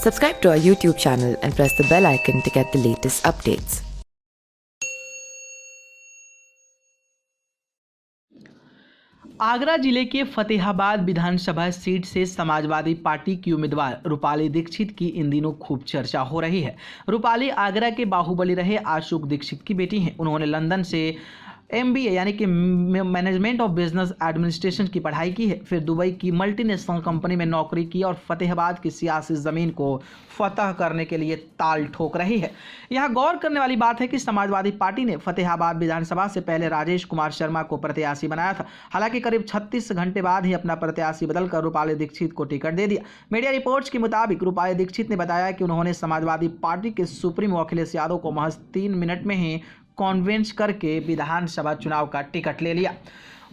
Subscribe to our YouTube channel and press the bell icon to get the latest updates. Agra जिले के फतेहाबाद विधानसभा seat से Samajwadi party की उम्मीदवार रूपाली दीक्षित की इन दिनों खूब चर्चा हो रही है। रूपाली आगरा के बाहुबली रहे अशोक दीक्षित की बेटी हैं। उन्होंने लंदन से MBA यानी कि मैनेजमेंट ऑफ बिजनेस एडमिनिस्ट्रेशन की पढ़ाई की है। फिर दुबई की मल्टीनेशनल कंपनी में नौकरी की और फतेहाबाद की सियासी ज़मीन को फतह करने के लिए ताल ठोक रही है। यहाँ गौर करने वाली बात है कि समाजवादी पार्टी ने फतेहाबाद विधानसभा से पहले राजेश कुमार शर्मा को प्रत्याशी बनाया था। हालांकि करीब 36 घंटे बाद ही अपना प्रत्याशी बदलकर रूपाली दीक्षित को टिकट दे दिया। मीडिया रिपोर्ट्स के मुताबिक रूपाली दीक्षित ने बताया कि उन्होंने समाजवादी पार्टी के सुप्रीमो अखिलेश यादव को महज 3 मिनट में ही कॉन्वेंस करके विधानसभा चुनाव का टिकट ले लिया।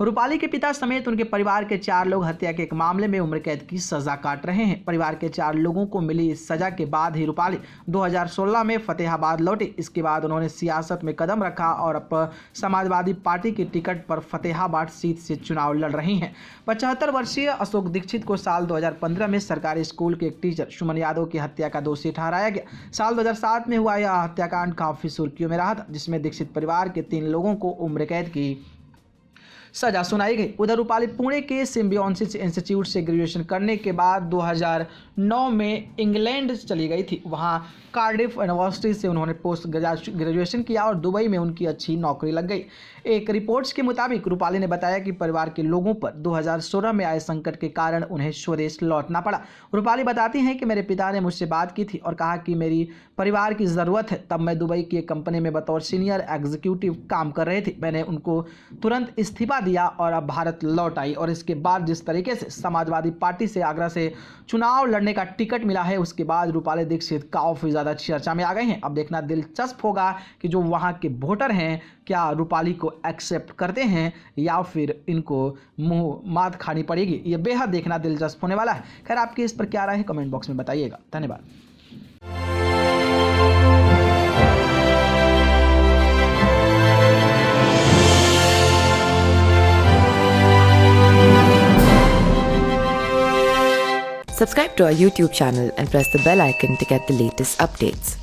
रूपाली के पिता समेत उनके परिवार के 4 लोग हत्या के एक मामले में उम्र कैद की सजा काट रहे हैं। परिवार के 4 लोगों को मिली इस सजा के बाद ही रूपाली 2016 में फतेहाबाद लौटे। इसके बाद उन्होंने सियासत में कदम रखा और अब समाजवादी पार्टी के टिकट पर फतेहाबाद सीट से चुनाव लड़ रही हैं। 75 वर्षीय अशोक दीक्षित को साल 2015 में सरकारी स्कूल के एक टीचर सुमन यादव की हत्या का दोषी ठहराया गया। साल 2007 में हुआ यह हत्याकांड काफी सुर्खियों में रहा था, जिसमें दीक्षित परिवार के 3 लोगों को उम्र कैद की सजा सुनाई गई। उधर रूपाली पुणे के सिम्बियोसिस इंस्टीट्यूट से ग्रेजुएशन करने के बाद 2009 में इंग्लैंड चली गई थी। वहां कार्डिफ यूनिवर्सिटी से उन्होंने पोस्ट ग्रेजुएशन किया और दुबई में उनकी अच्छी नौकरी लग गई। एक रिपोर्ट्स के मुताबिक रूपाली ने बताया कि परिवार के लोगों पर 2016 में आए संकट के कारण उन्हें स्वदेश लौटना पड़ा। रूपाली बताती हैं कि मेरे पिता ने मुझसे बात की थी और कहा कि मेरी परिवार की ज़रूरत है। तब मैं दुबई की एक कंपनी में बतौर सीनियर एग्जीक्यूटिव काम कर रहे थे। मैंने उनको तुरंत इस्तीफा दिया और अब भारत लौट आई। और इसके बाद जिस तरीके से समाजवादी पार्टी से आगरा से चुनाव लड़ने का टिकट मिला है, उसके बाद रूपाली दीक्षित काफ़ी ज़्यादा चर्चा में आ गए हैं। अब देखना दिलचस्प होगा कि जो वहाँ के वोटर हैं क्या रूपाली को एक्सेप्ट करते हैं या फिर इनको मुंह मात खानी पड़ेगी। ये बेहद देखना दिलचस्प होने वाला है। खैर, आपकी इस पर क्या राय है कमेंट बॉक्स में बताइएगा। धन्यवाद। Subscribe to our YouTube channel and press the bell icon to get the latest updates.